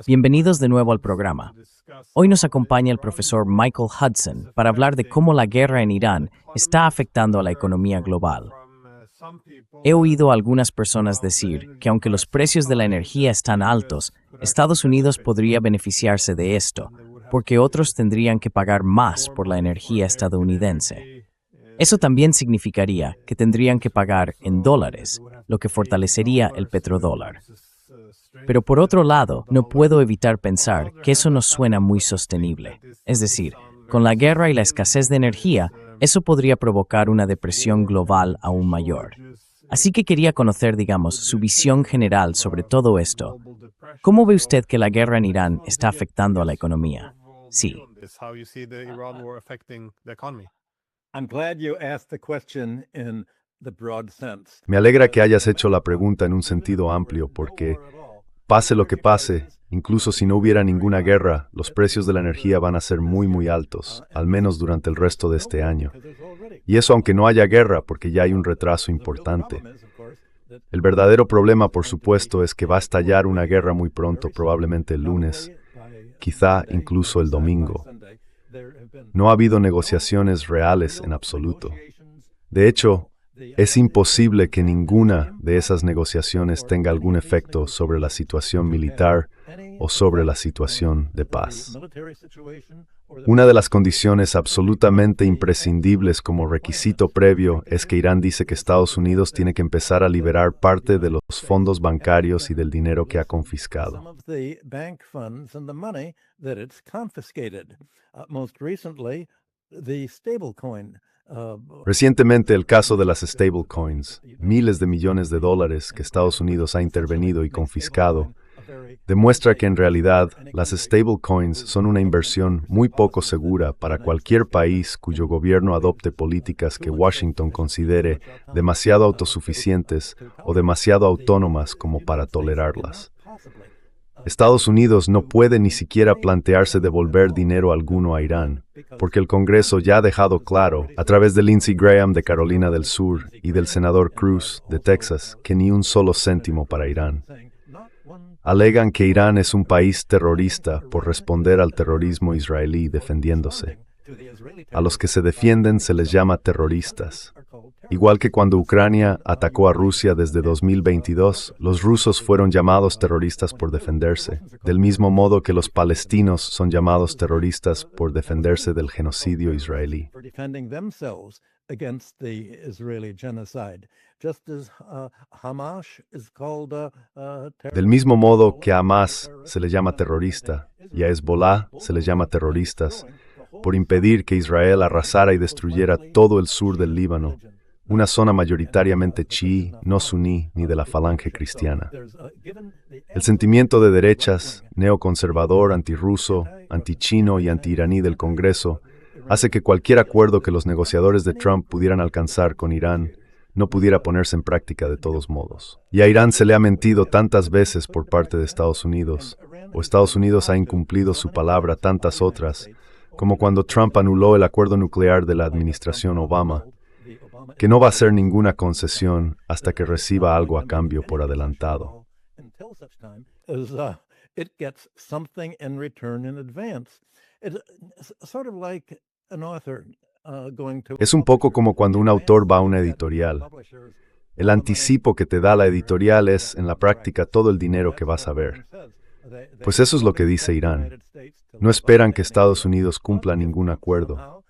Bienvenidos de nuevo al programa. Hoy nos acompaña el profesor Michael Hudson para hablar de cómo la guerra en Irán está afectando a la economía global. He oído a algunas personas decir que aunque los precios de la energía están altos, Estados Unidos podría beneficiarse de esto, porque otros tendrían que pagar más por la energía estadounidense. Eso también significaría que tendrían que pagar en dólares, lo que fortalecería el petrodólar. Pero por otro lado, no puedo evitar pensar que eso no suena muy sostenible. Es decir, con la guerra y la escasez de energía, eso podría provocar una depresión global aún mayor. Así que quería conocer, su visión general sobre todo esto. ¿Cómo ve usted que la guerra en Irán está afectando a la economía? Sí. Me alegra que hayas hecho la pregunta en un sentido amplio porque, pase lo que pase, incluso si no hubiera ninguna guerra, los precios de la energía van a ser muy altos, al menos durante el resto de este año. Y eso aunque no haya guerra, porque ya hay un retraso importante. El verdadero problema, por supuesto, es que va a estallar una guerra muy pronto, probablemente el lunes, quizá incluso el domingo. No ha habido negociaciones reales en absoluto. De hecho, es imposible que ninguna de esas negociaciones tenga algún efecto sobre la situación militar o sobre la situación de paz. Una de las condiciones absolutamente imprescindibles como requisito previo es que Irán dice que Estados Unidos tiene que empezar a liberar parte de los fondos bancarios y del dinero que ha confiscado. Recientemente, el caso de las stablecoins, miles de millones de dólares que Estados Unidos ha intervenido y confiscado, demuestra que en realidad las stablecoins son una inversión muy poco segura para cualquier país cuyo gobierno adopte políticas que Washington considere demasiado autosuficientes o demasiado autónomas como para tolerarlas. Estados Unidos no puede ni siquiera plantearse devolver dinero alguno a Irán, porque el Congreso ya ha dejado claro, a través de Lindsey Graham de Carolina del Sur y del senador Cruz de Texas, que ni un solo céntimo para Irán. Alegan que Irán es un país terrorista por responder al terrorismo israelí defendiéndose. A los que se defienden se les llama terroristas. Igual que cuando Ucrania atacó a Rusia desde 2022, los rusos fueron llamados terroristas por defenderse, del mismo modo que los palestinos son llamados terroristas por defenderse del genocidio israelí. Del mismo modo que a Hamas se le llama terrorista y a Hezbollah se les llama terroristas, por impedir que Israel arrasara y destruyera todo el sur del Líbano, una zona mayoritariamente chií, no suní ni de la falange cristiana. El sentimiento de derechas, neoconservador, antirruso, antichino y antiiraní del Congreso hace que cualquier acuerdo que los negociadores de Trump pudieran alcanzar con Irán no pudiera ponerse en práctica de todos modos. Y a Irán se le ha mentido tantas veces por parte de Estados Unidos, o Estados Unidos ha incumplido su palabra tantas otras, como cuando Trump anuló el acuerdo nuclear de la administración Obama, que no va a hacer ninguna concesión hasta que reciba algo a cambio por adelantado. Es un poco como cuando un autor va a una editorial. El anticipo que te da la editorial es, en la práctica, todo el dinero que vas a ver. Pues eso es lo que dice Irán. No esperan que Estados Unidos cumpla ningún acuerdo.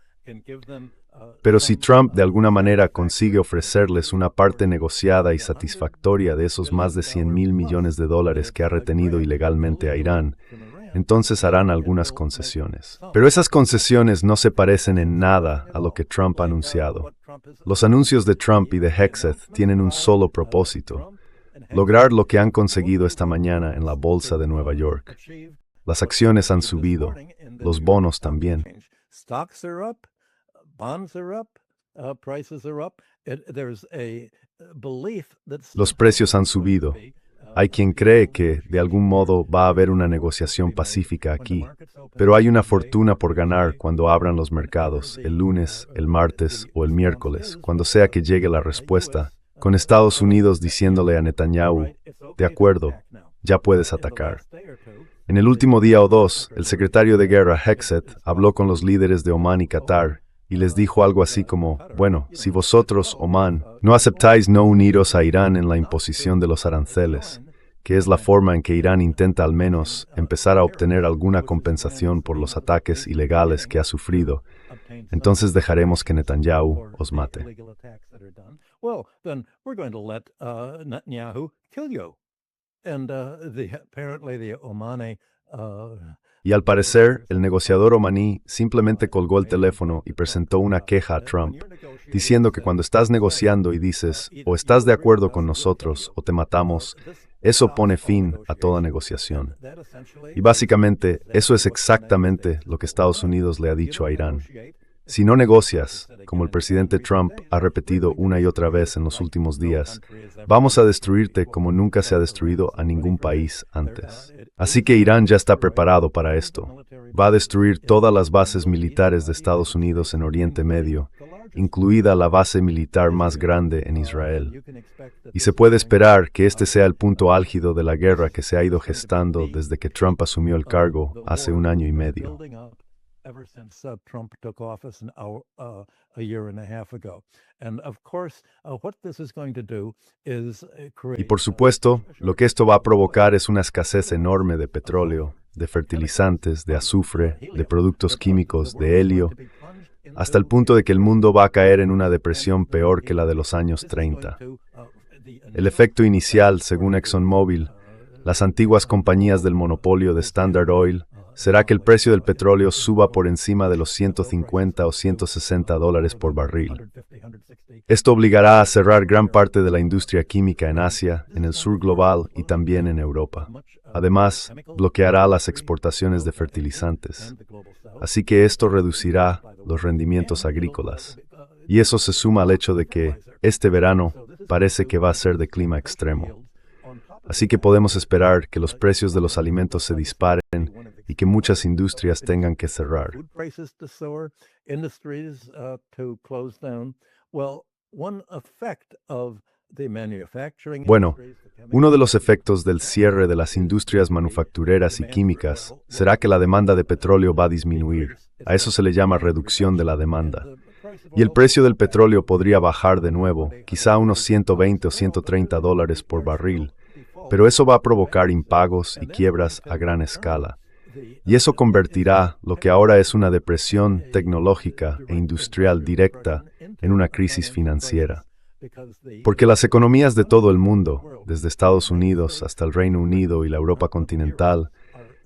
Pero si Trump de alguna manera consigue ofrecerles una parte negociada y satisfactoria de esos más de 100,000 millones de dólares que ha retenido ilegalmente a Irán, entonces harán algunas concesiones. Pero esas concesiones no se parecen en nada a lo que Trump ha anunciado. Los anuncios de Trump y de Hegseth tienen un solo propósito: lograr lo que han conseguido esta mañana en la Bolsa de Nueva York. Las acciones han subido, los bonos también. Los precios han subido. Hay quien cree que, de algún modo, va a haber una negociación pacífica aquí, pero hay una fortuna por ganar cuando abran los mercados, el lunes, el martes o el miércoles, cuando sea que llegue la respuesta, con Estados Unidos diciéndole a Netanyahu, de acuerdo, ya puedes atacar. En el último día o dos, el secretario de Guerra Hexet habló con los líderes de Omán y Qatar y les dijo algo así como, bueno, si vosotros, Omán, no aceptáis no uniros a Irán en la imposición de los aranceles, que es la forma en que Irán intenta al menos empezar a obtener alguna compensación por los ataques ilegales que ha sufrido, entonces dejaremos que Netanyahu os mate. Y al parecer, el negociador omaní simplemente colgó el teléfono y presentó una queja a Trump, diciendo que cuando estás negociando y dices, o estás de acuerdo con nosotros o te matamos, eso pone fin a toda negociación. Y básicamente, eso es exactamente lo que Estados Unidos le ha dicho a Irán. Si no negocias, como el presidente Trump ha repetido una y otra vez en los últimos días, vamos a destruirte como nunca se ha destruido a ningún país antes. Así que Irán ya está preparado para esto. Va a destruir todas las bases militares de Estados Unidos en Oriente Medio, incluida la base militar más grande en Israel. Y se puede esperar que este sea el punto álgido de la guerra que se ha ido gestando desde que Trump asumió el cargo hace un año y medio. Ever since Trump took office a year and a half ago. And of course, what this is going to do is create. Y por supuesto, lo que esto va a provocar es una escasez enorme de petróleo, de fertilizantes, de azufre, de productos químicos, de helio, hasta el punto de que el mundo va a caer en una depresión peor que la de los años 30. El efecto inicial, según ExxonMobil, las antiguas compañías del monopolio de Standard Oil, será que el precio del petróleo suba por encima de los $150 o $160 por barril. Esto obligará a cerrar gran parte de la industria química en Asia, en el sur global y también en Europa. Además, bloqueará las exportaciones de fertilizantes. Así que esto reducirá los rendimientos agrícolas. Y eso se suma al hecho de que este verano parece que va a ser de clima extremo. Así que podemos esperar que los precios de los alimentos se disparen y que muchas industrias tengan que cerrar. Bueno, uno de los efectos del cierre de las industrias manufactureras y químicas será que la demanda de petróleo va a disminuir. A eso se le llama reducción de la demanda. Y el precio del petróleo podría bajar de nuevo, quizá a unos $120 o $130 por barril. Pero eso va a provocar impagos y quiebras a gran escala. Y eso convertirá lo que ahora es una depresión tecnológica e industrial directa en una crisis financiera. Porque las economías de todo el mundo, desde Estados Unidos hasta el Reino Unido y la Europa continental,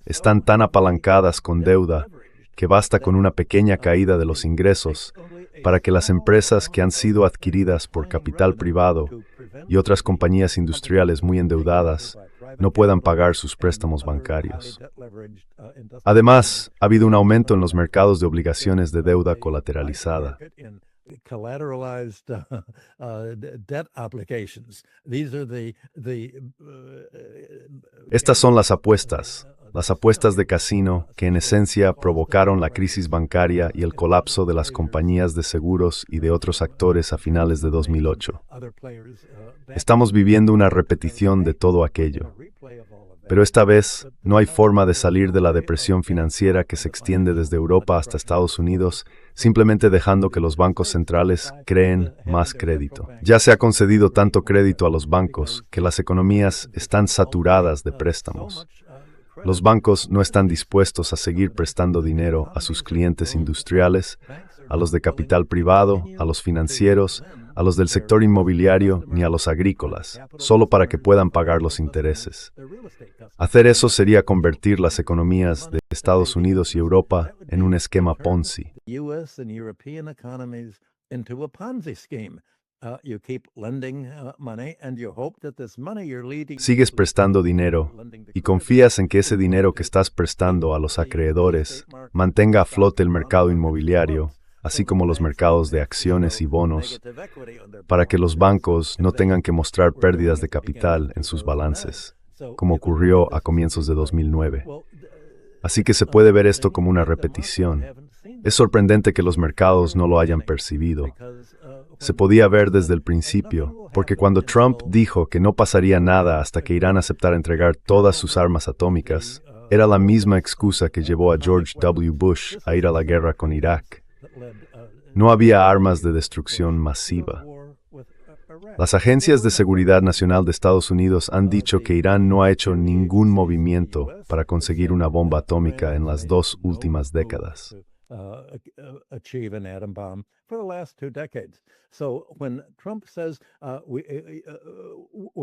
están tan apalancadas con deuda que basta con una pequeña caída de los ingresos para que las empresas que han sido adquiridas por capital privado y otras compañías industriales muy endeudadas no puedan pagar sus préstamos bancarios. Además, ha habido un aumento en los mercados de obligaciones de deuda colateralizada. Estas son las apuestas de casino que en esencia provocaron la crisis bancaria y el colapso de las compañías de seguros y de otros actores a finales de 2008. Estamos viviendo una repetición de todo aquello. Pero esta vez no hay forma de salir de la depresión financiera que se extiende desde Europa hasta Estados Unidos, simplemente dejando que los bancos centrales creen más crédito. Ya se ha concedido tanto crédito a los bancos que las economías están saturadas de préstamos. Los bancos no están dispuestos a seguir prestando dinero a sus clientes industriales, a los de capital privado, a los financieros, a los del sector inmobiliario ni a los agrícolas, solo para que puedan pagar los intereses. Hacer eso sería convertir las economías de Estados Unidos y Europa en un esquema Ponzi. Sigues prestando dinero y confías en que ese dinero que estás prestando a los acreedores mantenga a flote el mercado inmobiliario, así como los mercados de acciones y bonos, para que los bancos no tengan que mostrar pérdidas de capital en sus balances, como ocurrió a comienzos de 2009. Así que se puede ver esto como una repetición. Es sorprendente que los mercados no lo hayan percibido, se podía ver desde el principio, porque cuando Trump dijo que no pasaría nada hasta que Irán aceptara entregar todas sus armas atómicas, era la misma excusa que llevó a George W. Bush a ir a la guerra con Irak. No había armas de destrucción masiva. Las agencias de seguridad nacional de Estados Unidos han dicho que Irán no ha hecho ningún movimiento para conseguir una bomba atómica en las 2 últimas décadas.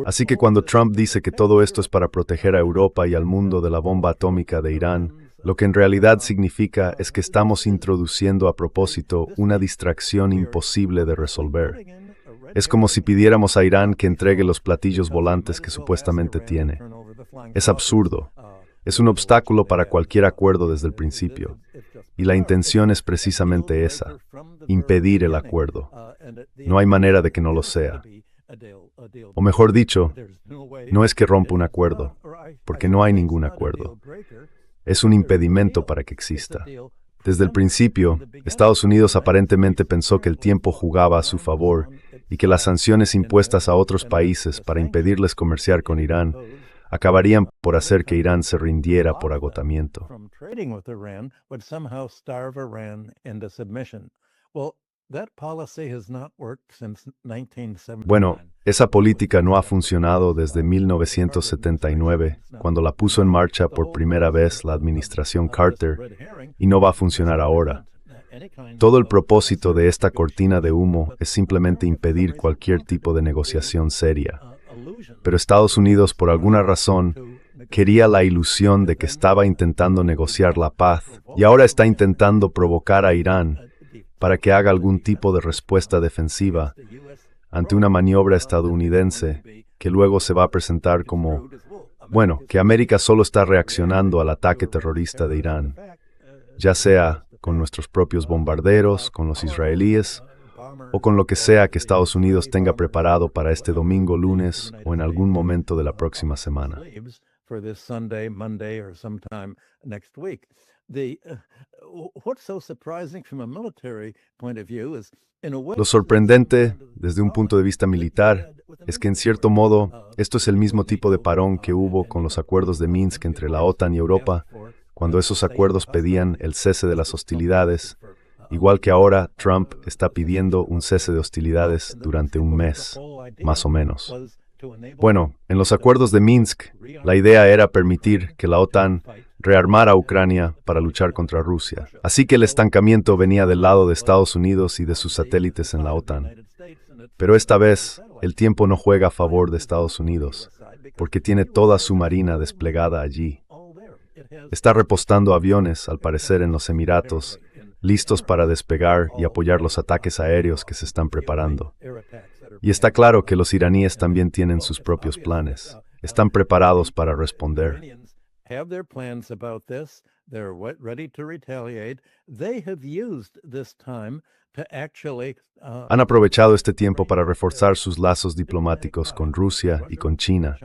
Así que cuando Trump dice que todo esto es para proteger a Europa y al mundo de la bomba atómica de Irán, lo que en realidad significa es que estamos introduciendo a propósito una distracción imposible de resolver. Es como si pidiéramos a Irán que entregue los platillos volantes que supuestamente tiene. Es absurdo. Es un obstáculo para cualquier acuerdo desde el principio. Y la intención es precisamente esa, impedir el acuerdo. No hay manera de que no lo sea. O mejor dicho, no es que rompa un acuerdo, porque no hay ningún acuerdo. Es un impedimento para que exista. Desde el principio, Estados Unidos aparentemente pensó que el tiempo jugaba a su favor y que las sanciones impuestas a otros países para impedirles comerciar con Irán acabarían por hacer que Irán se rindiera por agotamiento. Bueno, esa política no ha funcionado desde 1979, cuando la puso en marcha por primera vez la administración Carter, y no va a funcionar ahora. Todo el propósito de esta cortina de humo es simplemente impedir cualquier tipo de negociación seria. Pero Estados Unidos, por alguna razón, quería la ilusión de que estaba intentando negociar la paz, y ahora está intentando provocar a Irán para que haga algún tipo de respuesta defensiva ante una maniobra estadounidense que luego se va a presentar como, bueno, que América solo está reaccionando al ataque terrorista de Irán, ya sea con nuestros propios bombarderos, con los israelíes, o con lo que sea que Estados Unidos tenga preparado para este domingo, lunes o en algún momento de la próxima semana. Lo sorprendente, desde un punto de vista militar, es que en cierto modo, esto es el mismo tipo de parón que hubo con los acuerdos de Minsk entre la OTAN y Europa, cuando esos acuerdos pedían el cese de las hostilidades, igual que ahora Trump está pidiendo un cese de hostilidades durante un mes, más o menos. Bueno, en los acuerdos de Minsk, la idea era permitir que la OTAN rearmara a Ucrania para luchar contra Rusia. Así que el estancamiento venía del lado de Estados Unidos y de sus satélites en la OTAN. Pero esta vez, el tiempo no juega a favor de Estados Unidos, porque tiene toda su marina desplegada allí. Está repostando aviones, al parecer, en los Emiratos, listos para despegar y apoyar los ataques aéreos que se están preparando. Y está claro que los iraníes también tienen sus propios planes. Están preparados para responder. Han aprovechado este tiempo para reforzar sus lazos diplomáticos con Rusia y con China,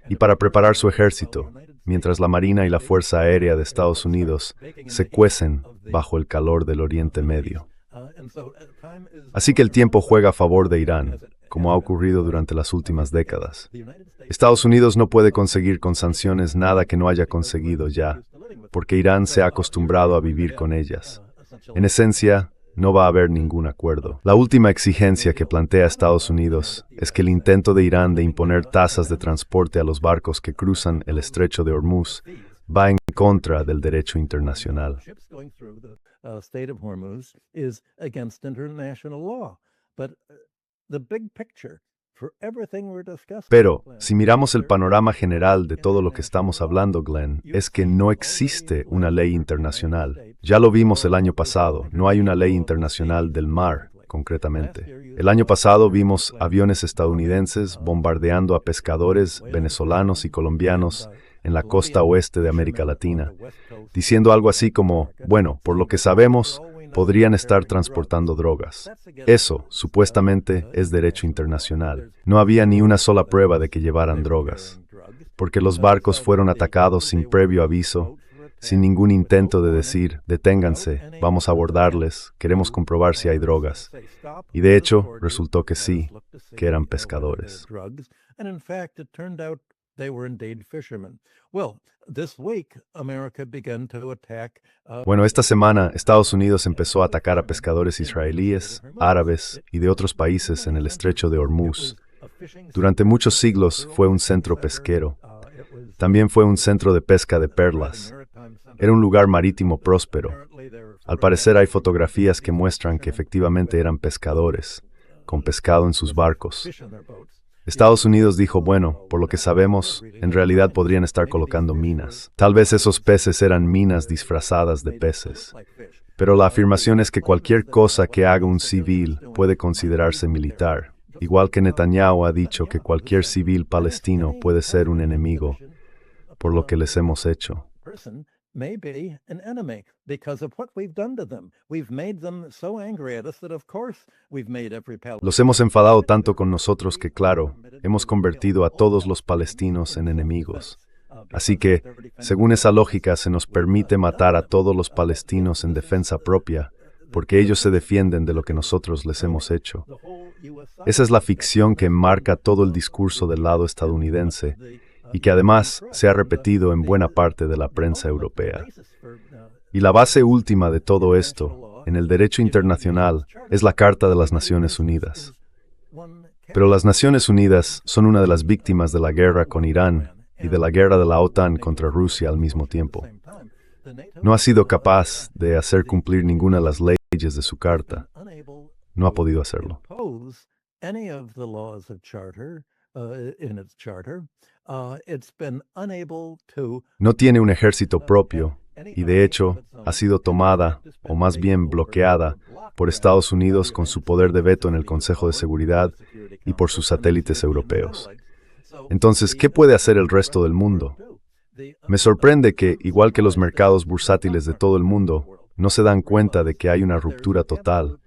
y para preparar su ejército, mientras la Marina y la Fuerza Aérea de Estados Unidos se cuecen bajo el calor del Oriente Medio. Así que el tiempo juega a favor de Irán, como ha ocurrido durante las últimas décadas. Estados Unidos no puede conseguir con sanciones nada que no haya conseguido ya, porque Irán se ha acostumbrado a vivir con ellas. En esencia, no va a haber ningún acuerdo. La última exigencia que plantea Estados Unidos es que el intento de Irán de imponer tasas de transporte a los barcos que cruzan el estrecho de Hormuz va en contra del derecho internacional. Pero, si miramos el panorama general de todo lo que estamos hablando, Glenn, es que no existe una ley internacional. Ya lo vimos el año pasado, no hay una ley internacional del mar, concretamente. El año pasado vimos aviones estadounidenses bombardeando a pescadores venezolanos y colombianos en la costa oeste de América Latina, diciendo algo así como, bueno, por lo que sabemos, podrían estar transportando drogas. Eso, supuestamente, es derecho internacional. No había ni una sola prueba de que llevaran drogas, porque los barcos fueron atacados sin previo aviso, sin ningún intento de decir, deténganse, vamos a abordarles, queremos comprobar si hay drogas. Y de hecho, resultó que sí, que eran pescadores. Bueno, esta semana Estados Unidos empezó a atacar a pescadores israelíes, árabes y de otros países en el estrecho de Hormuz. Durante muchos siglos fue un centro pesquero. También fue un centro de pesca de perlas. Era un lugar marítimo próspero. Al parecer hay fotografías que muestran que efectivamente eran pescadores, con pescado en sus barcos. Estados Unidos dijo, bueno, por lo que sabemos, en realidad podrían estar colocando minas. Tal vez esos peces eran minas disfrazadas de peces. Pero la afirmación es que cualquier cosa que haga un civil puede considerarse militar. Igual que Netanyahu ha dicho que cualquier civil palestino puede ser un enemigo por lo que les hemos hecho. Los hemos enfadado tanto con nosotros que, claro, hemos convertido a todos los palestinos en enemigos. Así que, según esa lógica, se nos permite matar a todos los palestinos en defensa propia, porque ellos se defienden de lo que nosotros les hemos hecho. Esa es la ficción que enmarca todo el discurso del lado estadounidense y que además se ha repetido en buena parte de la prensa europea. Y la base última de todo esto, en el derecho internacional, es la Carta de las Naciones Unidas. Pero las Naciones Unidas son una de las víctimas de la guerra con Irán y de la guerra de la OTAN contra Rusia al mismo tiempo. No ha sido capaz de hacer cumplir ninguna de las leyes de su carta. No ha podido hacerlo. No tiene un ejército propio y de hecho ha sido tomada, o más bien bloqueada, por Estados Unidos con su poder de veto en el Consejo de Seguridad y por sus satélites europeos. Entonces, ¿qué puede hacer el resto del mundo? Me sorprende que, igual que los mercados bursátiles de todo el mundo, no se dan cuenta de que hay una ruptura total.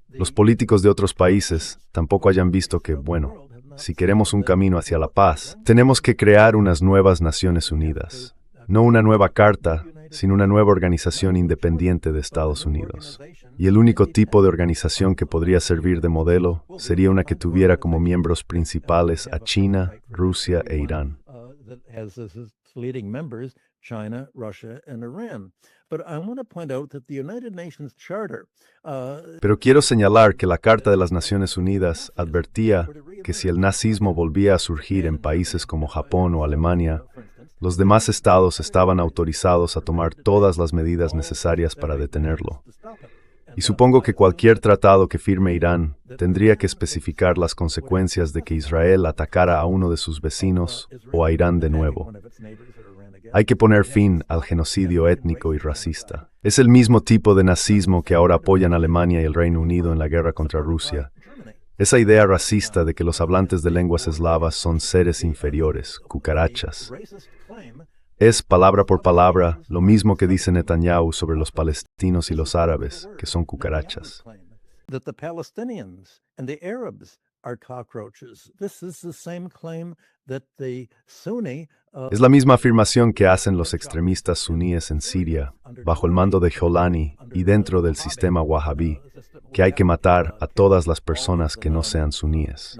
Los políticos de otros países tampoco hayan visto que, bueno, si queremos un camino hacia la paz, tenemos que crear unas nuevas Naciones Unidas. No una nueva carta, sino una nueva organización independiente de Estados Unidos. Y el único tipo de organización que podría servir de modelo sería una que tuviera como miembros principales a China, Rusia e Irán. Pero quiero señalar que la Carta de las Naciones Unidas advertía que si el nazismo volvía a surgir en países como Japón o Alemania, los demás estados estaban autorizados a tomar todas las medidas necesarias para detenerlo. Y supongo que cualquier tratado que firme Irán tendría que especificar las consecuencias de que Israel atacara a uno de sus vecinos o a Irán de nuevo. Hay que poner fin al genocidio étnico y racista. Es el mismo tipo de nazismo que ahora apoyan Alemania y el Reino Unido en la guerra contra Rusia. Esa idea racista de que los hablantes de lenguas eslavas son seres inferiores, cucarachas. Es, palabra por palabra, lo mismo que dice Netanyahu sobre los palestinos y los árabes, que son cucarachas. Es la misma afirmación que hacen los extremistas suníes en Siria, bajo el mando de Jolani y dentro del sistema wahhabí, que hay que matar a todas las personas que no sean suníes.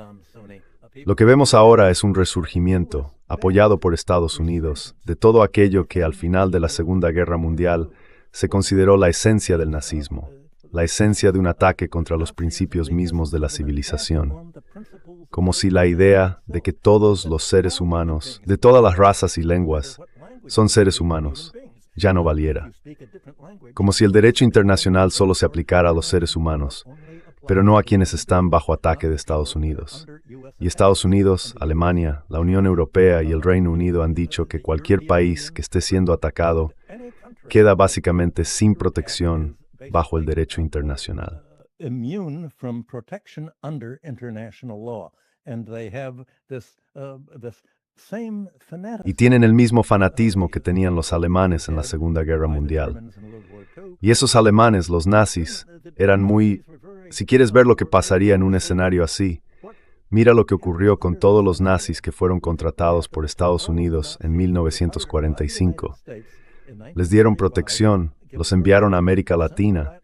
Lo que vemos ahora es un resurgimiento, apoyado por Estados Unidos, de todo aquello que al final de la Segunda Guerra Mundial se consideró la esencia del nazismo, la esencia de un ataque contra los principios mismos de la civilización, como si la idea de que todos los seres humanos, de todas las razas y lenguas, son seres humanos, ya no valiera. Como si el derecho internacional solo se aplicara a los seres humanos, pero no a quienes están bajo ataque de Estados Unidos. Y Estados Unidos, Alemania, la Unión Europea y el Reino Unido han dicho que cualquier país que esté siendo atacado queda básicamente sin protección bajo el derecho internacional. Y tienen el mismo fanatismo que tenían los alemanes en la Segunda Guerra Mundial. Y esos alemanes, los nazis, eran muy... Si quieres ver lo que pasaría en un escenario así, mira lo que ocurrió con todos los nazis que fueron contratados por Estados Unidos en 1945. les dieron protección, los enviaron a América Latina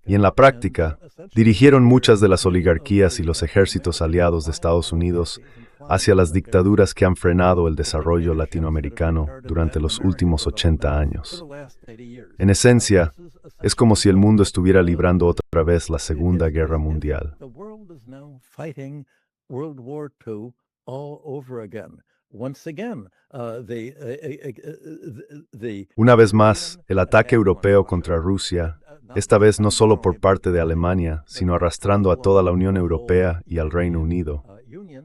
y en la práctica dirigieron muchas de las oligarquías y los ejércitos aliados de Estados Unidos hacia las dictaduras que han frenado el desarrollo latinoamericano durante los últimos 80 años. En esencia, es como si el mundo estuviera librando otra vez la Segunda Guerra Mundial. Una vez más, el ataque europeo contra Rusia, esta vez no solo por parte de Alemania, sino arrastrando a toda la Unión Europea y al Reino Unido.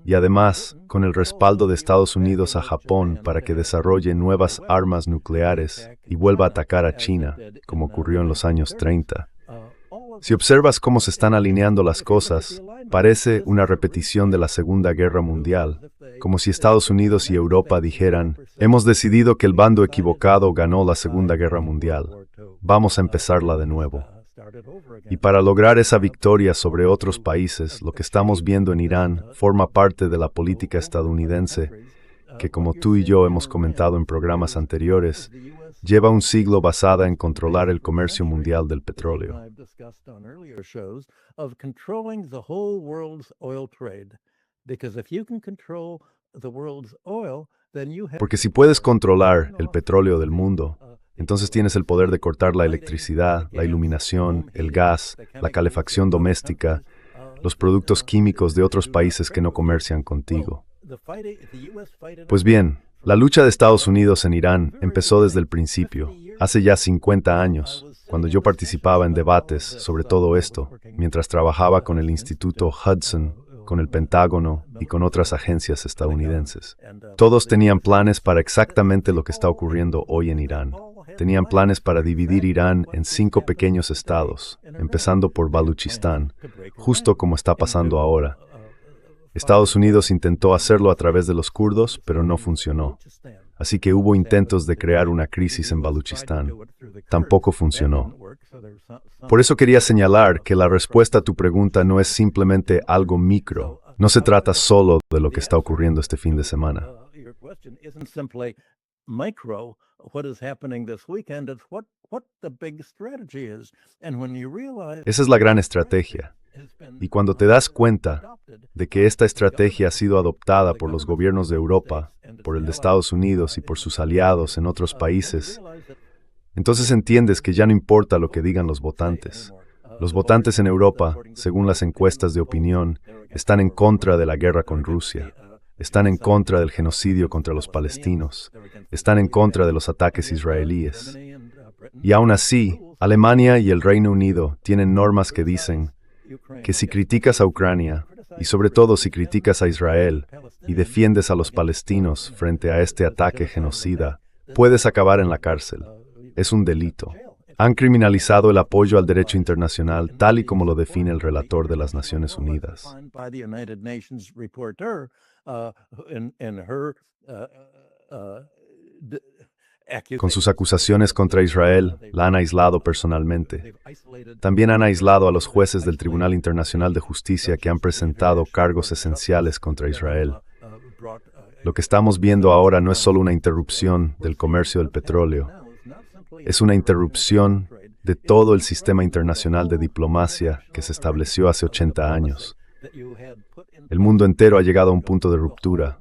Y además, con el respaldo de Estados Unidos a Japón para que desarrolle nuevas armas nucleares y vuelva a atacar a China, como ocurrió en los años 30. Si observas cómo se están alineando las cosas, parece una repetición de la Segunda Guerra Mundial, como si Estados Unidos y Europa dijeran, hemos decidido que el bando equivocado ganó la Segunda Guerra Mundial. Vamos a empezarla de nuevo. Y para lograr esa victoria sobre otros países, lo que estamos viendo en Irán forma parte de la política estadounidense, que como tú y yo hemos comentado en programas anteriores, lleva un siglo basada en controlar el comercio mundial del petróleo. Porque si puedes controlar el petróleo del mundo, entonces tienes el poder de cortar la electricidad, la iluminación, el gas, la calefacción doméstica, los productos químicos de otros países que no comercian contigo. Pues bien, la lucha de Estados Unidos en Irán empezó desde el principio, hace ya 50 años, cuando yo participaba en debates sobre todo esto, mientras trabajaba con el Instituto Hudson, con el Pentágono y con otras agencias estadounidenses. Todos tenían planes para exactamente lo que está ocurriendo hoy en Irán. Tenían planes para dividir Irán en 5 pequeños estados, empezando por Baluchistán, justo como está pasando ahora. Estados Unidos intentó hacerlo a través de los kurdos, pero no funcionó. Así que hubo intentos de crear una crisis en Baluchistán. Tampoco funcionó. Por eso quería señalar que la respuesta a tu pregunta no es simplemente algo micro. No se trata solo de lo que está ocurriendo este fin de semana. Esa es la gran estrategia. Y cuando te das cuenta de que esta estrategia ha sido adoptada por los gobiernos de Europa, por el de Estados Unidos y por sus aliados en otros países, entonces entiendes que ya no importa lo que digan los votantes. Los votantes en Europa, según las encuestas de opinión, están en contra de la guerra con Rusia. Están en contra del genocidio contra los palestinos. Están en contra de los ataques israelíes. Y aún así, Alemania y el Reino Unido tienen normas que dicen que si criticas a Ucrania, y sobre todo si criticas a Israel, y defiendes a los palestinos frente a este ataque genocida, puedes acabar en la cárcel. Es un delito. Han criminalizado el apoyo al derecho internacional tal y como lo define el relator de las Naciones Unidas. Con sus acusaciones contra Israel, la han aislado personalmente. También han aislado a los jueces del Tribunal Internacional de Justicia que han presentado cargos esenciales contra Israel. Lo que estamos viendo ahora no es solo una interrupción del comercio del petróleo, es una interrupción de todo el sistema internacional de diplomacia que se estableció hace 80 años. El mundo entero ha llegado a un punto de ruptura,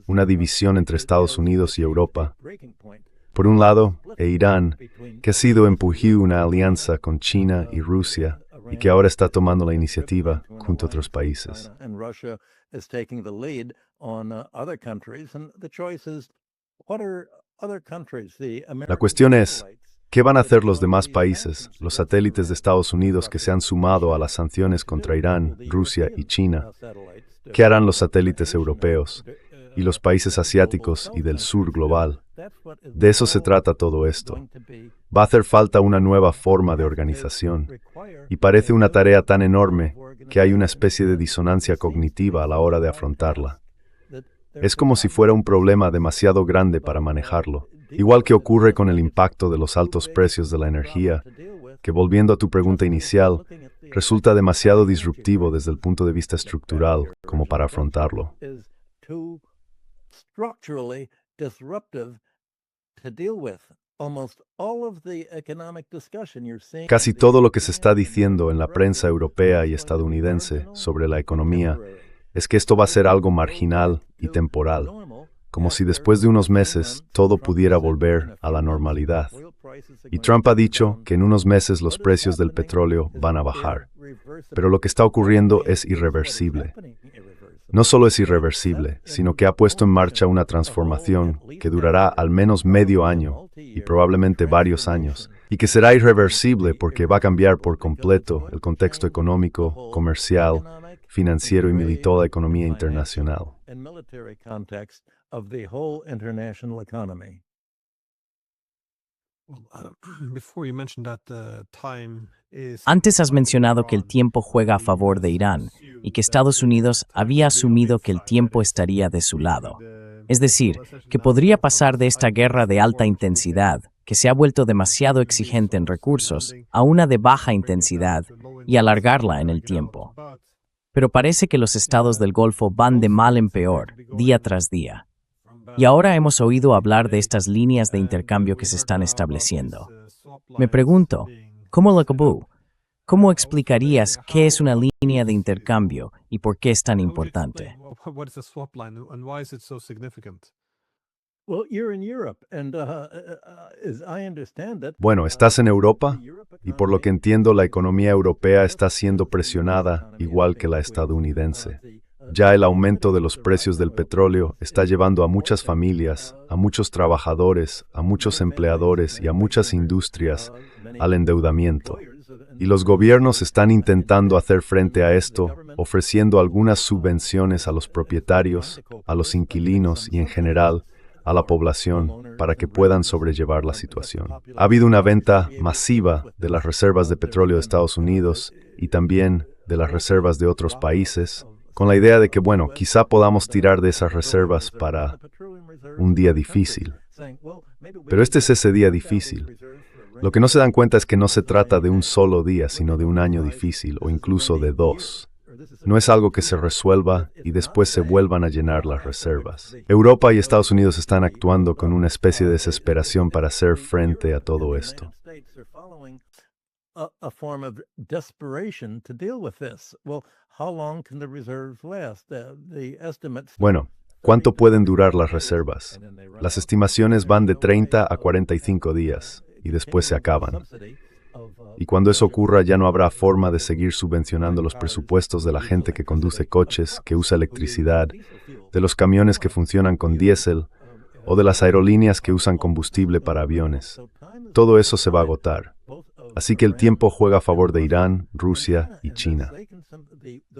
una división entre Estados Unidos y Europa. Por un lado, Irán, que ha sido empujido una alianza con China y Rusia y que ahora está tomando la iniciativa junto a otros países. La cuestión es, ¿qué van a hacer los demás países, los satélites de Estados Unidos que se han sumado a las sanciones contra Irán, Rusia y China? ¿Qué harán los satélites europeos y los países asiáticos y del sur global? De eso se trata todo esto. Va a hacer falta una nueva forma de organización, y parece una tarea tan enorme que hay una especie de disonancia cognitiva a la hora de afrontarla. Es como si fuera un problema demasiado grande para manejarlo, igual que ocurre con el impacto de los altos precios de la energía, que volviendo a tu pregunta inicial, resulta demasiado disruptivo desde el punto de vista estructural como para afrontarlo. Casi todo lo que se está diciendo en la prensa europea y estadounidense sobre la economía es que esto va a ser algo marginal y temporal, como si después de unos meses todo pudiera volver a la normalidad. Y Trump ha dicho que en unos meses los precios del petróleo van a bajar. Pero lo que está ocurriendo es irreversible. No solo es irreversible, sino que ha puesto en marcha una transformación que durará al menos medio año y probablemente varios años, y que será irreversible porque va a cambiar por completo el contexto económico, comercial, financiero y militar de la economía internacional. Antes has mencionado que el tiempo juega a favor de Irán y que Estados Unidos había asumido que el tiempo estaría de su lado. Es decir, que podría pasar de esta guerra de alta intensidad, que se ha vuelto demasiado exigente en recursos, a una de baja intensidad y alargarla en el tiempo. Pero parece que los estados del Golfo van de mal en peor, día tras día. Y ahora hemos oído hablar de estas líneas de intercambio que se están estableciendo. Me pregunto, ¿cómo explicarías qué es una línea de intercambio y por qué es tan importante? Bueno, estás en Europa y por lo que entiendo la economía europea está siendo presionada igual que la estadounidense. Ya el aumento de los precios del petróleo está llevando a muchas familias, a muchos trabajadores, a muchos empleadores y a muchas industrias al endeudamiento. Y los gobiernos están intentando hacer frente a esto, ofreciendo algunas subvenciones a los propietarios, a los inquilinos y en general a la población para que puedan sobrellevar la situación. Ha habido una venta masiva de las reservas de petróleo de Estados Unidos y también de las reservas de otros países, con la idea de que, bueno, quizá podamos tirar de esas reservas para un día difícil. Pero este es ese día difícil. Lo que no se dan cuenta es que no se trata de un solo día, sino de un año difícil o incluso de 2. No es algo que se resuelva y después se vuelvan a llenar las reservas. Europa y Estados Unidos están actuando con una especie de desesperación para hacer frente a todo esto. Bueno, ¿cuánto pueden durar las reservas? Las estimaciones van de 30 a 45 días y después se acaban. Y cuando eso ocurra ya no habrá forma de seguir subvencionando los presupuestos de la gente que conduce coches, que usa electricidad, de los camiones que funcionan con diésel o de las aerolíneas que usan combustible para aviones. Todo eso se va a agotar. Así que el tiempo juega a favor de Irán, Rusia y China.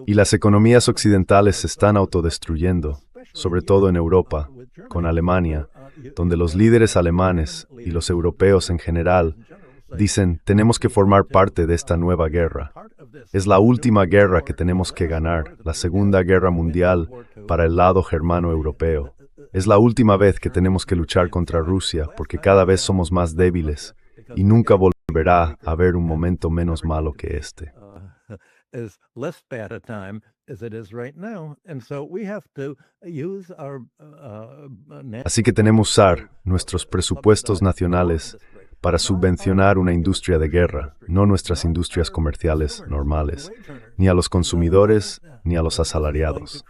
Y las economías occidentales se están autodestruyendo, sobre todo en Europa, con Alemania, donde los líderes alemanes y los europeos en general dicen, tenemos que formar parte de esta nueva guerra. Es la última guerra que tenemos que ganar, la Segunda Guerra Mundial para el lado germano europeo. Es la última vez que tenemos que luchar contra Rusia porque cada vez somos más débiles y nunca volverá a haber un momento menos malo que este. Así que tenemos que usar nuestros presupuestos nacionales para subvencionar una industria de guerra, no nuestras industrias comerciales normales, ni a los consumidores, ni a los asalariados.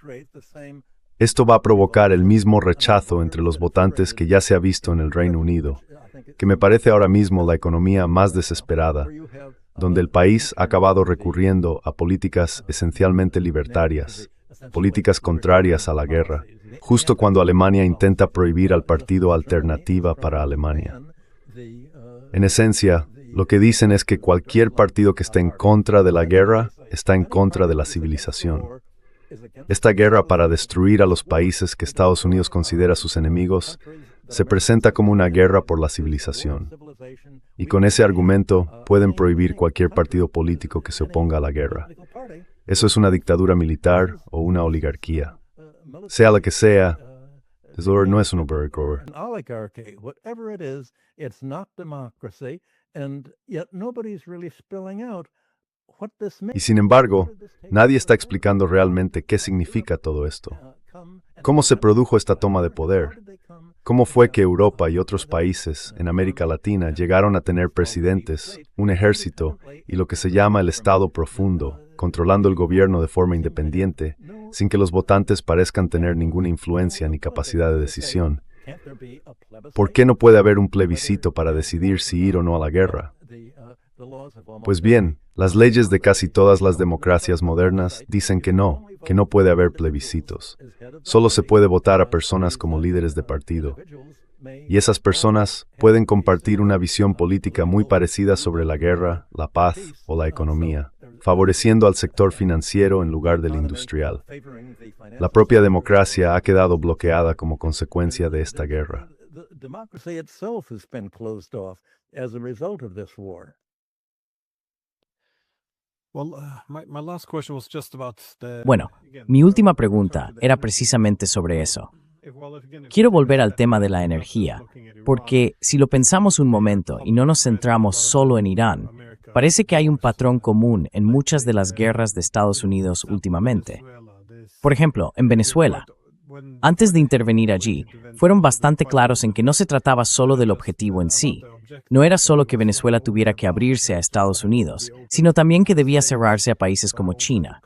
Esto va a provocar el mismo rechazo entre los votantes que ya se ha visto en el Reino Unido, que me parece ahora mismo la economía más desesperada, donde el país ha acabado recurriendo a políticas esencialmente libertarias, políticas contrarias a la guerra, justo cuando Alemania intenta prohibir al partido Alternativa para Alemania. En esencia, lo que dicen es que cualquier partido que esté en contra de la guerra está en contra de la civilización. Esta guerra para destruir a los países que Estados Unidos considera sus enemigos se presenta como una guerra por la civilización. Y con ese argumento pueden prohibir cualquier partido político que se oponga a la guerra. Eso es una dictadura militar o una oligarquía. Sea la que sea, eso no es una oligarquía. Y sin embargo, nadie está explicando realmente qué significa todo esto. ¿Cómo se produjo esta toma de poder? ¿Cómo fue que Europa y otros países en América Latina llegaron a tener presidentes, un ejército y lo que se llama el Estado profundo, controlando el gobierno de forma independiente, sin que los votantes parezcan tener ninguna influencia ni capacidad de decisión? ¿Por qué no puede haber un plebiscito para decidir si ir o no a la guerra? Pues bien, las leyes de casi todas las democracias modernas dicen que no puede haber plebiscitos. Solo se puede votar a personas como líderes de partido. Y esas personas pueden compartir una visión política muy parecida sobre la guerra, la paz o la economía, favoreciendo al sector financiero en lugar del industrial. La propia democracia ha quedado bloqueada como consecuencia de esta guerra. Bueno, mi última pregunta era precisamente sobre eso. Quiero volver al tema de la energía, porque si lo pensamos un momento y no nos centramos solo en Irán, parece que hay un patrón común en muchas de las guerras de Estados Unidos últimamente. Por ejemplo, en Venezuela. Antes de intervenir allí, fueron bastante claros en que no se trataba solo del objetivo en sí. No era solo que Venezuela tuviera que abrirse a Estados Unidos, sino también que debía cerrarse a países como China.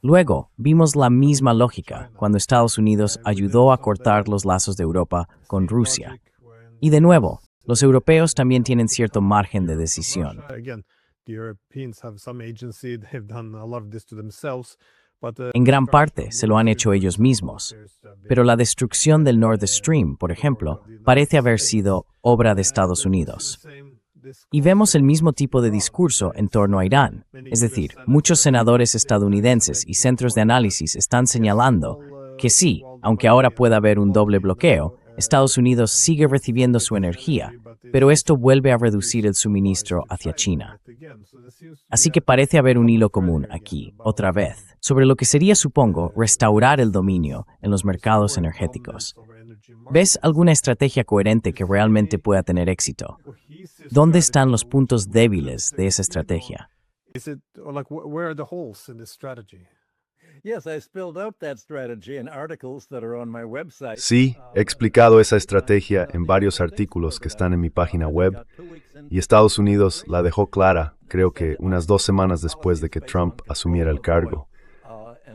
Luego, vimos la misma lógica cuando Estados Unidos ayudó a cortar los lazos de Europa con Rusia. Y de nuevo, los europeos también tienen cierto margen de decisión. En gran parte se lo han hecho ellos mismos, pero la destrucción del Nord Stream, por ejemplo, parece haber sido obra de Estados Unidos. Y vemos el mismo tipo de discurso en torno a Irán. Es decir, muchos senadores estadounidenses y centros de análisis están señalando que sí, aunque ahora pueda haber un doble bloqueo, Estados Unidos sigue recibiendo su energía, pero esto vuelve a reducir el suministro hacia China. Así que parece haber un hilo común aquí, otra vez, sobre lo que sería, supongo, restaurar el dominio en los mercados energéticos. ¿Ves alguna estrategia coherente que realmente pueda tener éxito? ¿Dónde están los puntos débiles de esa estrategia? Sí, he explicado esa estrategia en varios artículos que están en mi página web, y Estados Unidos la dejó clara, creo que unas 2 semanas después de que Trump asumiera el cargo.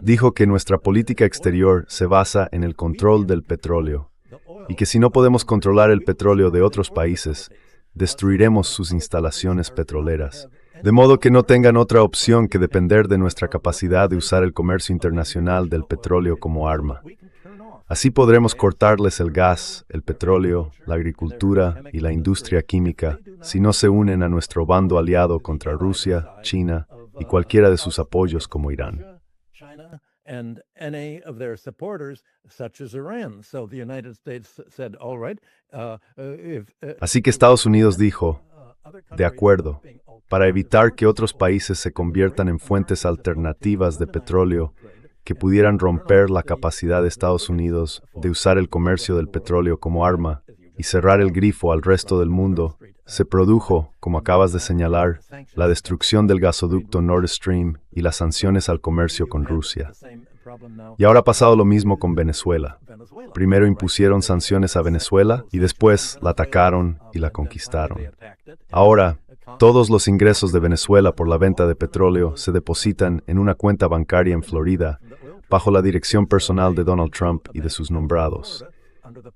Dijo que nuestra política exterior se basa en el control del petróleo, y que si no podemos controlar el petróleo de otros países, destruiremos sus instalaciones petroleras, de modo que no tengan otra opción que depender de nuestra capacidad de usar el comercio internacional del petróleo como arma. Así podremos cortarles el gas, el petróleo, la agricultura y la industria química si no se unen a nuestro bando aliado contra Rusia, China y cualquiera de sus apoyos como Irán. Así que Estados Unidos dijo, de acuerdo, para evitar que otros países se conviertan en fuentes alternativas de petróleo que pudieran romper la capacidad de Estados Unidos de usar el comercio del petróleo como arma y cerrar el grifo al resto del mundo, se produjo, como acabas de señalar, la destrucción del gasoducto Nord Stream y las sanciones al comercio con Rusia. Y ahora ha pasado lo mismo con Venezuela. Primero impusieron sanciones a Venezuela y después la atacaron y la conquistaron. Ahora, todos los ingresos de Venezuela por la venta de petróleo se depositan en una cuenta bancaria en Florida, bajo la dirección personal de Donald Trump y de sus nombrados.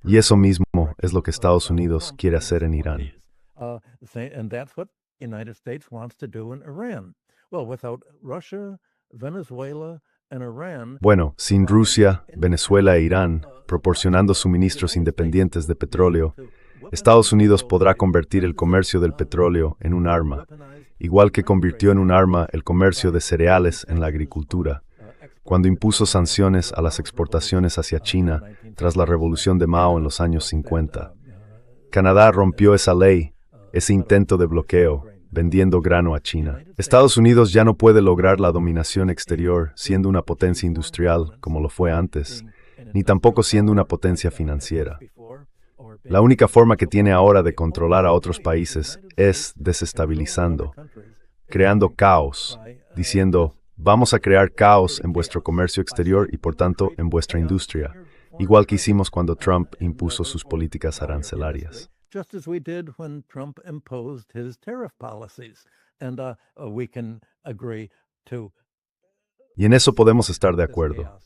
Y eso mismo es lo que Estados Unidos quiere hacer en Irán. Bueno, sin Rusia, Venezuela e Irán, proporcionando suministros independientes de petróleo, Estados Unidos podrá convertir el comercio del petróleo en un arma, igual que convirtió en un arma el comercio de cereales en la agricultura, cuando impuso sanciones a las exportaciones hacia China tras la revolución de Mao en los años 50. Canadá rompió esa ley, ese intento de bloqueo, vendiendo grano a China. Estados Unidos ya no puede lograr la dominación exterior siendo una potencia industrial como lo fue antes, ni tampoco siendo una potencia financiera. La única forma que tiene ahora de controlar a otros países es desestabilizando, creando caos, diciendo, vamos a crear caos en vuestro comercio exterior y por tanto en vuestra industria, igual que hicimos cuando Trump impuso sus políticas arancelarias. Just as we did when Trump imposed his tariff policies. And we can agree to Y en eso podemos estar de acuerdo.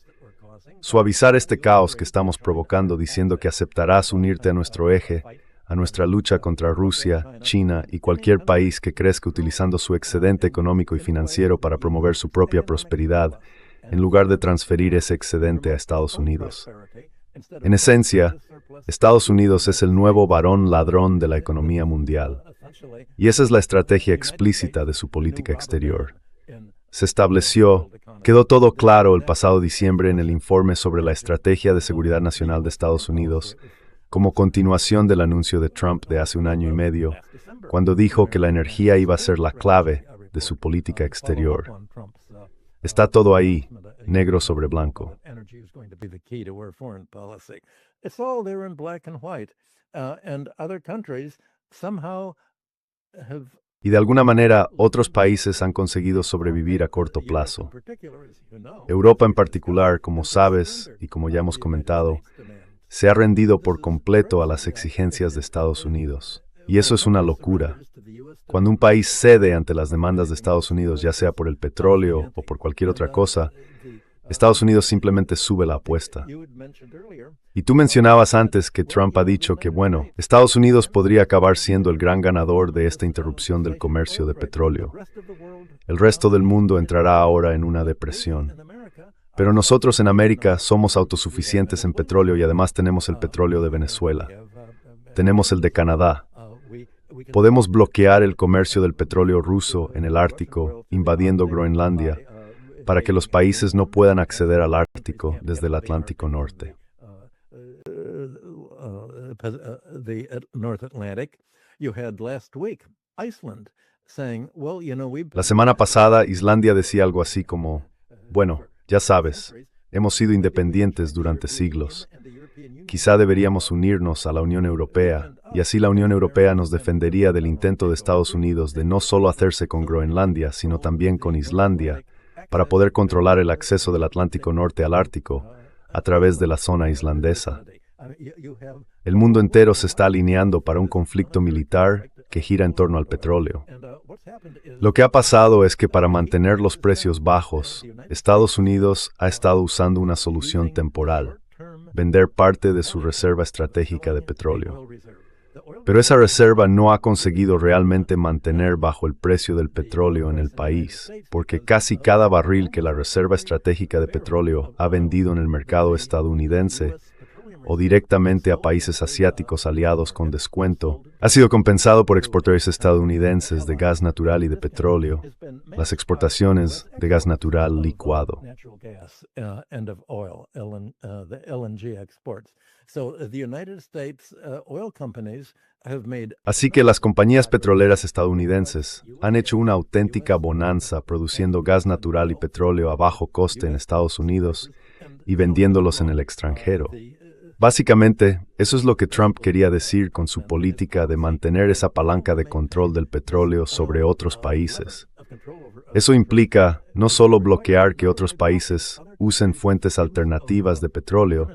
Suavizar este caos que estamos provocando diciendo que aceptarás unirte a nuestro eje, a nuestra lucha contra Rusia, China y cualquier país que crezca utilizando su excedente económico y financiero para promover su propia prosperidad, en lugar de transferir ese excedente a Estados Unidos. En esencia, Estados Unidos es el nuevo varón ladrón de la economía mundial. Y esa es la estrategia explícita de su política exterior. Se estableció, quedó todo claro el pasado diciembre en el informe sobre la Estrategia de Seguridad Nacional de Estados Unidos, como continuación del anuncio de Trump de hace un año y medio, cuando dijo que la energía iba a ser la clave de su política exterior. Está todo ahí, negro sobre blanco. Y de alguna manera, otros países han conseguido sobrevivir a corto plazo. Europa en particular, como sabes y como ya hemos comentado, se ha rendido por completo a las exigencias de Estados Unidos. Y eso es una locura. Cuando un país cede ante las demandas de Estados Unidos, ya sea por el petróleo o por cualquier otra cosa, Estados Unidos simplemente sube la apuesta. Y tú mencionabas antes que Trump ha dicho que, bueno, Estados Unidos podría acabar siendo el gran ganador de esta interrupción del comercio de petróleo. El resto del mundo entrará ahora en una depresión. Pero nosotros en América somos autosuficientes en petróleo y además tenemos el petróleo de Venezuela. Tenemos el de Canadá. Podemos bloquear el comercio del petróleo ruso en el Ártico, invadiendo Groenlandia, para que los países no puedan acceder al Ártico desde el Atlántico Norte. La semana pasada, Islandia decía algo así como, bueno, ya sabes, hemos sido independientes durante siglos. Quizá deberíamos unirnos a la Unión Europea, y así la Unión Europea nos defendería del intento de Estados Unidos de no solo hacerse con Groenlandia, sino también con Islandia, para poder controlar el acceso del Atlántico Norte al Ártico a través de la zona islandesa. El mundo entero se está alineando para un conflicto militar que gira en torno al petróleo. Lo que ha pasado es que para mantener los precios bajos, Estados Unidos ha estado usando una solución temporal, vender parte de su reserva estratégica de petróleo. Pero esa reserva no ha conseguido realmente mantener bajo el precio del petróleo en el país, porque casi cada barril que la reserva estratégica de petróleo ha vendido en el mercado estadounidense o directamente a países asiáticos aliados con descuento, ha sido compensado por exportadores estadounidenses de gas natural y de petróleo, las exportaciones de gas natural licuado. Así que las compañías petroleras estadounidenses han hecho una auténtica bonanza produciendo gas natural y petróleo a bajo coste en Estados Unidos y vendiéndolos en el extranjero. Básicamente, eso es lo que Trump quería decir con su política de mantener esa palanca de control del petróleo sobre otros países. Eso implica no solo bloquear que otros países usen fuentes alternativas de petróleo,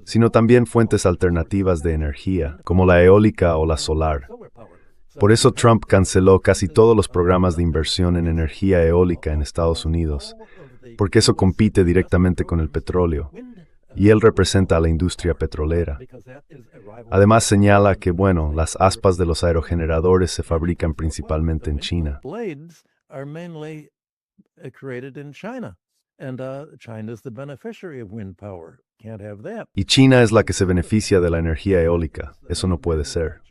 sino también fuentes alternativas de energía, como la eólica o la solar. Por eso Trump canceló casi todos los programas de inversión en energía eólica en Estados Unidos, porque eso compite directamente con el petróleo. Y él representa a la industria petrolera. Además señala que, bueno, las aspas de los aerogeneradores se fabrican principalmente en China. Y China es la que se beneficia de la energía eólica. Eso no puede ser.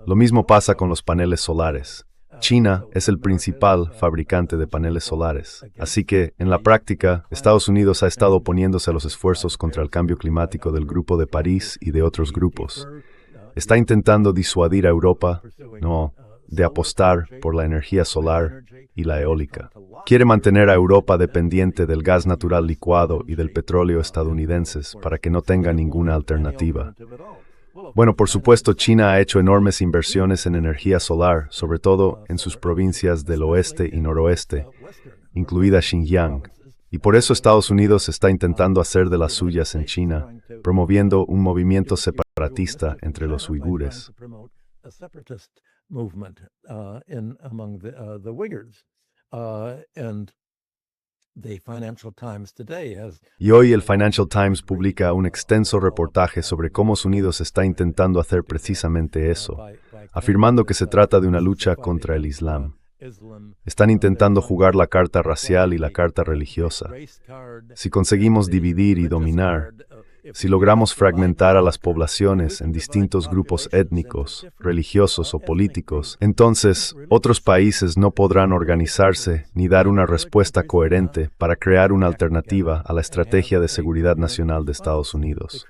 Lo mismo pasa con los paneles solares. China es el principal fabricante de paneles solares. Así que, en la práctica, Estados Unidos ha estado oponiéndose a los esfuerzos contra el cambio climático del Grupo de París y de otros grupos. Está intentando disuadir a Europa, de apostar por la energía solar y la eólica. Quiere mantener a Europa dependiente del gas natural licuado y del petróleo estadounidenses para que no tenga ninguna alternativa. Bueno, por supuesto, China ha hecho enormes inversiones en energía solar, sobre todo en sus provincias del oeste y noroeste, incluida Xinjiang. Y por eso Estados Unidos está intentando hacer de las suyas en China, promoviendo un movimiento separatista entre los uigures. Y hoy el Financial Times publica un extenso reportaje sobre cómo Estados Unidos está intentando hacer precisamente eso, afirmando que se trata de una lucha contra el Islam. Están intentando jugar la carta racial y la carta religiosa. Si conseguimos dividir y dominar, si logramos fragmentar a las poblaciones en distintos grupos étnicos, religiosos o políticos, entonces otros países no podrán organizarse ni dar una respuesta coherente para crear una alternativa a la estrategia de seguridad nacional de Estados Unidos.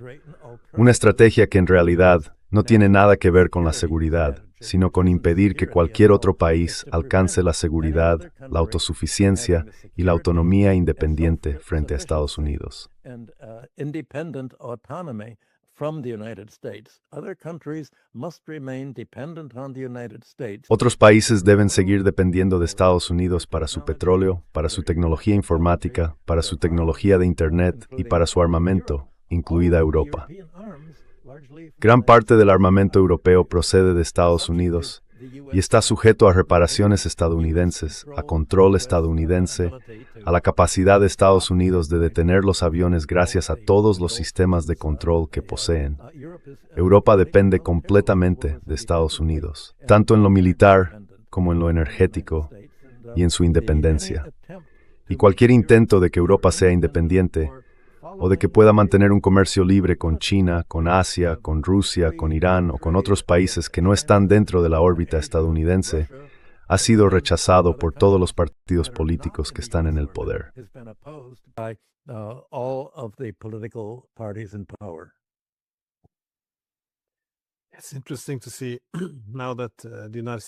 Una estrategia que en realidad no tiene nada que ver con la seguridad, sino con impedir que cualquier otro país alcance la seguridad, la autosuficiencia y la autonomía independiente frente a Estados Unidos. Otros países deben seguir dependiendo de Estados Unidos para su petróleo, para su tecnología informática, para su tecnología de Internet y para su armamento, incluida Europa. Gran parte del armamento europeo procede de Estados Unidos y está sujeto a reparaciones estadounidenses, a control estadounidense, a la capacidad de Estados Unidos de detener los aviones gracias a todos los sistemas de control que poseen. Europa depende completamente de Estados Unidos, tanto en lo militar como en lo energético y en su independencia. Y cualquier intento de que Europa sea independiente o de que pueda mantener un comercio libre con China, con Asia, con Rusia, con Irán o con otros países que no están dentro de la órbita estadounidense, ha sido rechazado por todos los partidos políticos que están en el poder.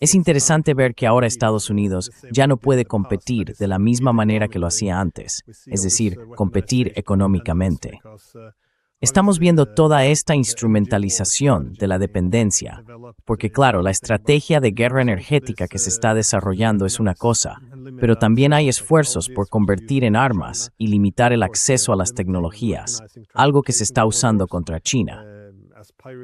Es interesante ver que ahora Estados Unidos ya no puede competir de la misma manera que lo hacía antes, es decir, competir económicamente. Estamos viendo toda esta instrumentalización de la dependencia, porque claro, la estrategia de guerra energética que se está desarrollando es una cosa, pero también hay esfuerzos por convertir en armas y limitar el acceso a las tecnologías, algo que se está usando contra China.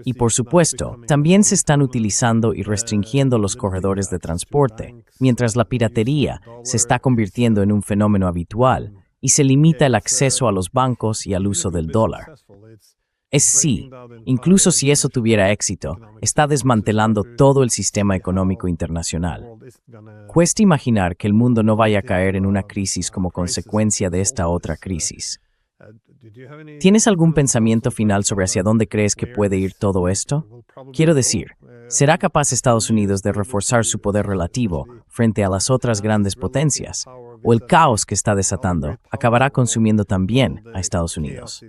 Y por supuesto, también se están utilizando y restringiendo los corredores de transporte, mientras la piratería se está convirtiendo en un fenómeno habitual y se limita el acceso a los bancos y al uso del dólar. Incluso si eso tuviera éxito, está desmantelando todo el sistema económico internacional. Cuesta imaginar que el mundo no vaya a caer en una crisis como consecuencia de esta otra crisis. ¿Tienes algún pensamiento final sobre hacia dónde crees que puede ir todo esto? Quiero decir, ¿será capaz Estados Unidos de reforzar su poder relativo frente a las otras grandes potencias? ¿O el caos que está desatando acabará consumiendo también a Estados Unidos?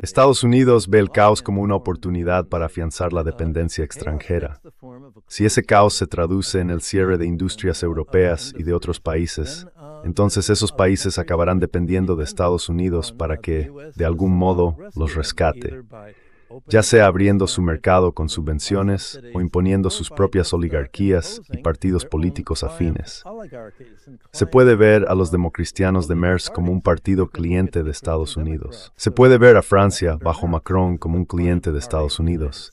Estados Unidos ve el caos como una oportunidad para afianzar la dependencia extranjera. Si ese caos se traduce en el cierre de industrias europeas y de otros países, entonces esos países acabarán dependiendo de Estados Unidos para que, de algún modo, los rescate, ya sea abriendo su mercado con subvenciones o imponiendo sus propias oligarquías y partidos políticos afines. Se puede ver a los democristianos de Merz como un partido cliente de Estados Unidos. Se puede ver a Francia, bajo Macron, como un cliente de Estados Unidos.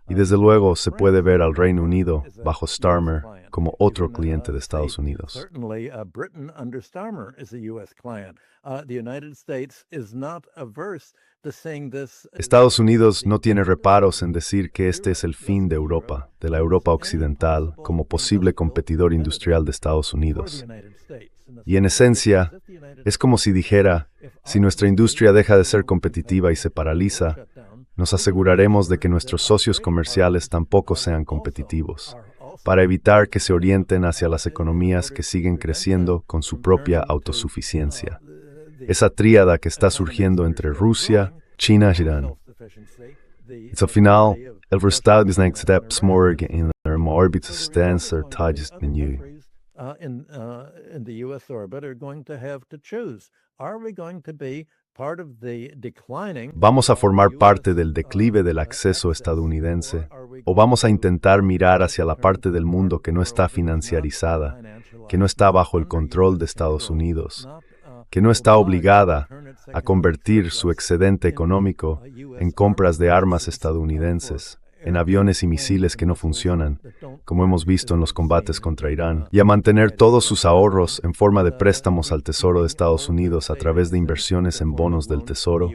Y desde luego se puede ver al Reino Unido, bajo Starmer, como otro cliente de Estados Unidos. Estados Unidos no tiene reparos en decir que este es el fin de Europa, de la Europa occidental, como posible competidor industrial de Estados Unidos. Y en esencia, es como si dijera, si nuestra industria deja de ser competitiva y se paraliza, nos aseguraremos de que nuestros socios comerciales tampoco sean competitivos, para evitar que se orienten hacia las economías que siguen creciendo con su propia autosuficiencia. Esa tríada que está surgiendo entre Rusia, China y Irán. Al final, el resultado es una steppsmorg en la órbita stanser tages de new. In the U.S. orbit are going to have to choose. Are we going to be ¿Vamos a formar parte del declive del acceso estadounidense o vamos a intentar mirar hacia la parte del mundo que no está financiarizada, que no está bajo el control de Estados Unidos, que no está obligada a convertir su excedente económico en compras de armas estadounidenses, en aviones y misiles que no funcionan, como hemos visto en los combates contra Irán, y a mantener todos sus ahorros en forma de préstamos al Tesoro de Estados Unidos a través de inversiones en bonos del Tesoro?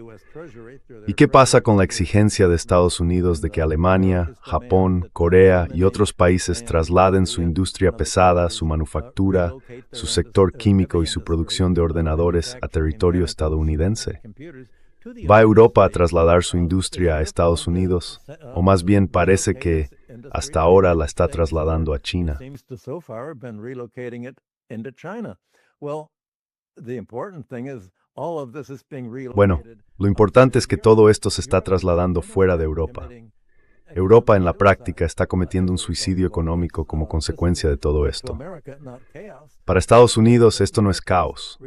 ¿Y qué pasa con la exigencia de Estados Unidos de que Alemania, Japón, Corea y otros países trasladen su industria pesada, su manufactura, su sector químico y su producción de ordenadores a territorio estadounidense? ¿Va Europa a trasladar su industria a Estados Unidos? O más bien parece que hasta ahora la está trasladando a China. Bueno, lo importante es que todo esto se está trasladando fuera de Europa. Europa en la práctica está cometiendo un suicidio económico como consecuencia de todo esto. Para Estados Unidos esto no es caos.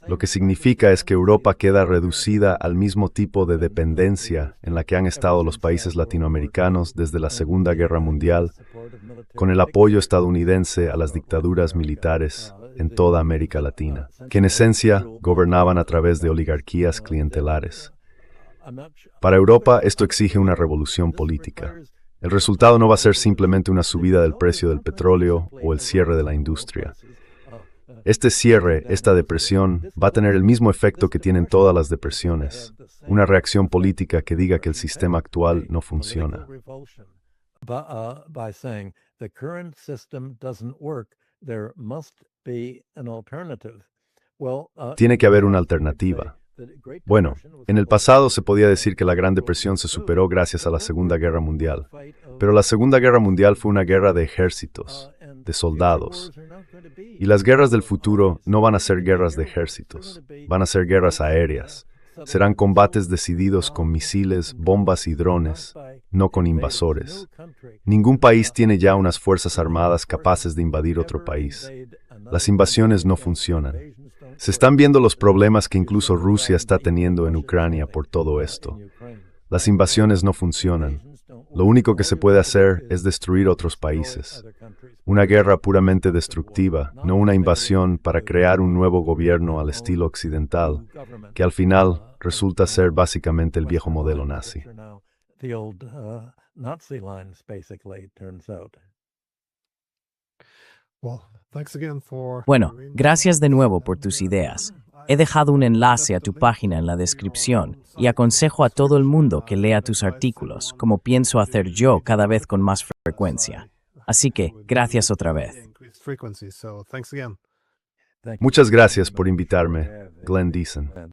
Lo que significa es que Europa queda reducida al mismo tipo de dependencia en la que han estado los países latinoamericanos desde la Segunda Guerra Mundial, con el apoyo estadounidense a las dictaduras militares en toda América Latina, que en esencia gobernaban a través de oligarquías clientelares. Para Europa, esto exige una revolución política. El resultado no va a ser simplemente una subida del precio del petróleo o el cierre de la industria. Este cierre, esta depresión, va a tener el mismo efecto que tienen todas las depresiones, una reacción política que diga que el sistema actual no funciona. Tiene que haber una alternativa. Bueno, en el pasado se podía decir que la Gran Depresión se superó gracias a la Segunda Guerra Mundial, pero la Segunda Guerra Mundial fue una guerra de ejércitos, de soldados, y las guerras del futuro no van a ser guerras de ejércitos, van a ser guerras aéreas, serán combates decididos con misiles, bombas y drones, no con invasores. Ningún país tiene ya unas fuerzas armadas capaces de invadir otro país. Las invasiones no funcionan. Se están viendo los problemas que incluso Rusia está teniendo en Ucrania por todo esto. Las invasiones no funcionan. Lo único que se puede hacer es destruir otros países. Una guerra puramente destructiva, no una invasión para crear un nuevo gobierno al estilo occidental, que al final resulta ser básicamente el viejo modelo nazi. Bueno, gracias de nuevo por tus ideas. He dejado un enlace a tu página en la descripción y aconsejo a todo el mundo que lea tus artículos, como pienso hacer yo cada vez con más frecuencia. Así que, gracias otra vez. Muchas gracias por invitarme, Glenn Deason.